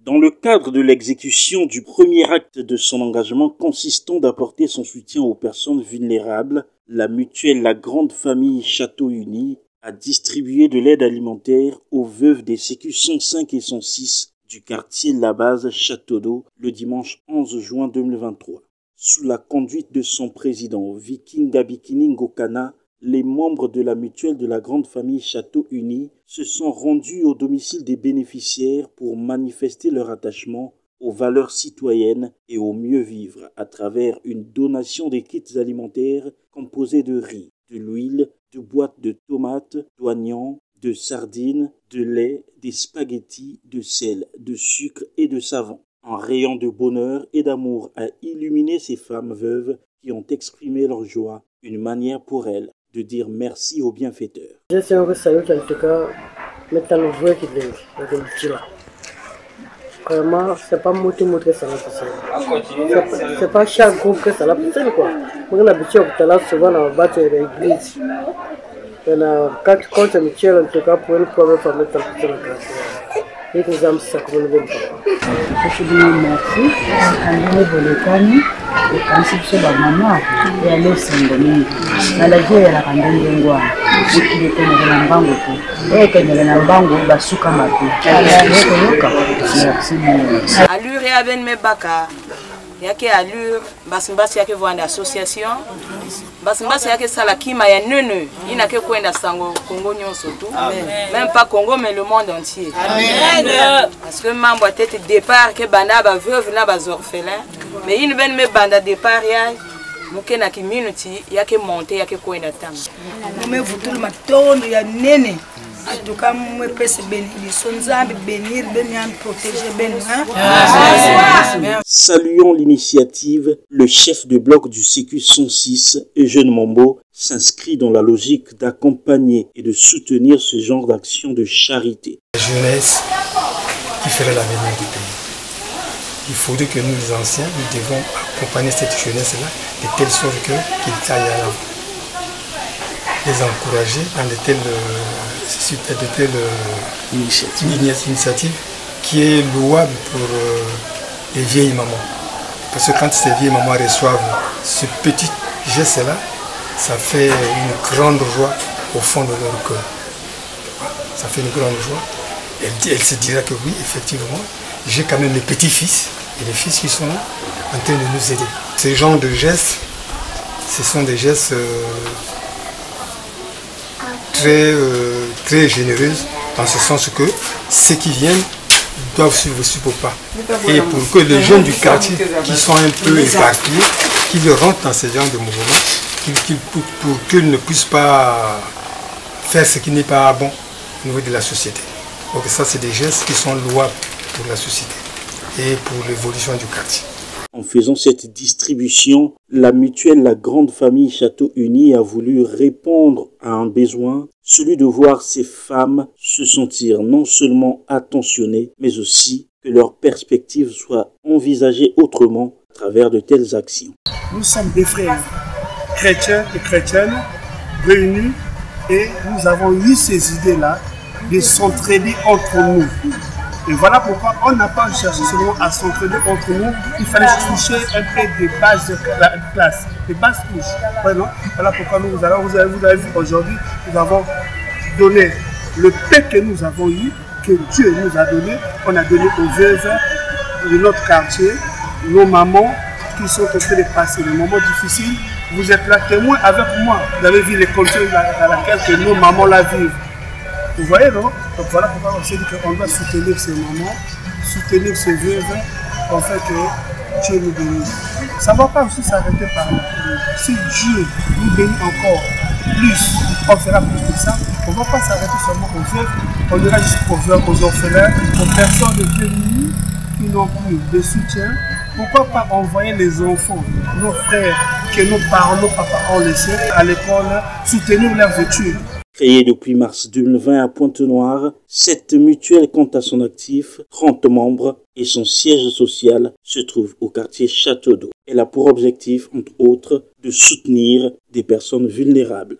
Dans le cadre de l'exécution du premier acte de son engagement consistant d'apporter son soutien aux personnes vulnérables, la mutuelle La Grande Famille Château Uni a distribué de l'aide alimentaire aux veuves des sécu 105 et 106 du quartier La Base Château d'Eau le dimanche 11 juin 2023. Sous la conduite de son président Viking Gabikini Ngokana, les membres de la mutuelle de La Grande Famille Château Uni se sont rendus au domicile des bénéficiaires pour manifester leur attachement aux valeurs citoyennes et au mieux vivre à travers une donation des kits alimentaires composés de riz, de l'huile, de boîtes de tomates, d'oignons, de sardines, de lait, des spaghettis, de sel, de sucre et de savon. Un rayon de bonheur et d'amour a illuminé ces femmes veuves qui ont exprimé leur joie, une manière pour elles de dire merci aux bienfaiteurs. Vraiment, c'est pas que ça l'a passé. C'est pas chaque groupe que ça l'a passé, quoi. Moi, on a habitué à souvent dans la bâtisse de l'église. Quand Michel, en tout cas, pour une première fois, mettre la personne en classe. Et que nous avons ça comme nous voulons pas. Je vous remercie. André Bolekani, et ainsi que la maman, et aller s'endormir. À la guerre, la candine de Ngwa, et qui était dans la banque, et qu'elle est dans la banque, basuka mapi. Merci. Allure et avec mes baka. Il y a que allure, basimbasi yake voix d'association, basimbasi yake salakima ya nene, il n'a que quoi d'assango Congo nyon surtout, même pas Congo mais le monde entier. Amen. Parce que membre tête départ que banda ba veuve na ba orphelin, mais il ben me banda départ ya muke na community yake monter yake quoi d'attendre. Me vutul matondo ya nene. En tout cas, moi, je peux bénir, protéger, Saluons l'initiative. Le chef de bloc du sécu 106, Eugène Mombo, s'inscrit dans la logique d'accompagner et de soutenir ce genre d'action de charité. La jeunesse qui ferait l'avenir du pays. Il faudrait que nous, les anciens, nous devons accompagner cette jeunesse-là de telle sorte qu'ils aillent à l'avant. Les encourager dans de telles initiatives qui est louable pour les vieilles mamans. Parce que quand ces vieilles mamans reçoivent ce petit geste-là, ça fait une grande joie au fond de leur cœur. Ça fait une grande joie. Elle se dira que oui, effectivement, j'ai quand même les petits-fils et les fils qui sont là en train de nous aider. Ces genres de gestes, ce sont des gestes très généreuse, dans ce sens que ceux qui viennent doivent suivre au pas. Et pour que les jeunes du quartier qui sont un peu éparpillés, qu'ils rentrent dans ce genre de mouvement, pour qu'ils ne puissent pas faire ce qui n'est pas bon au niveau de la société. Donc ça, c'est des gestes qui sont louables pour la société et pour l'évolution du quartier. En faisant cette distribution, la mutuelle La Grande Famille Château Uni a voulu répondre à un besoin, celui de voir ces femmes se sentir non seulement attentionnées, mais aussi que leurs perspectives soient envisagées autrement à travers de telles actions. Nous sommes des frères chrétiens et chrétiennes réunis et nous avons eu ces idées-là de s'entraider entre nous. Et voilà pourquoi on n'a pas cherché seulement à s'entraider entre nous, il fallait toucher un peu des bases de classe, des bases couches. Voilà pourquoi vous avez vu aujourd'hui, nous avons donné le paix que nous avons eu, que Dieu nous a donné, on a donné aux veuves de notre quartier, nos mamans qui sont en train de passer des moments difficiles. Vous êtes là témoins avec moi, vous avez vu les conditions dans lesquelles nos mamans la vivent. Vous voyez, non? Donc voilà pourquoi on s'est dit qu'on doit soutenir ces mamans, soutenir ces veuves, en fait que Dieu nous bénisse. Ça ne va pas aussi s'arrêter par là. Si Dieu nous bénit encore plus, on fera plus de ça. On ne va pas s'arrêter seulement aux veuves, on ira jusqu'aux veuves, aux orphelins, aux personnes démunies qui n'ont plus de soutien. Pourquoi pas envoyer les enfants, nos frères, que nos parents, nos papas ont laissés à l'école, soutenir leurs études? Créée depuis mars 2020 à Pointe-Noire, cette mutuelle compte à son actif 30 membres et son siège social se trouve au quartier Château d'Eau. Elle a pour objectif, entre autres, de soutenir des personnes vulnérables.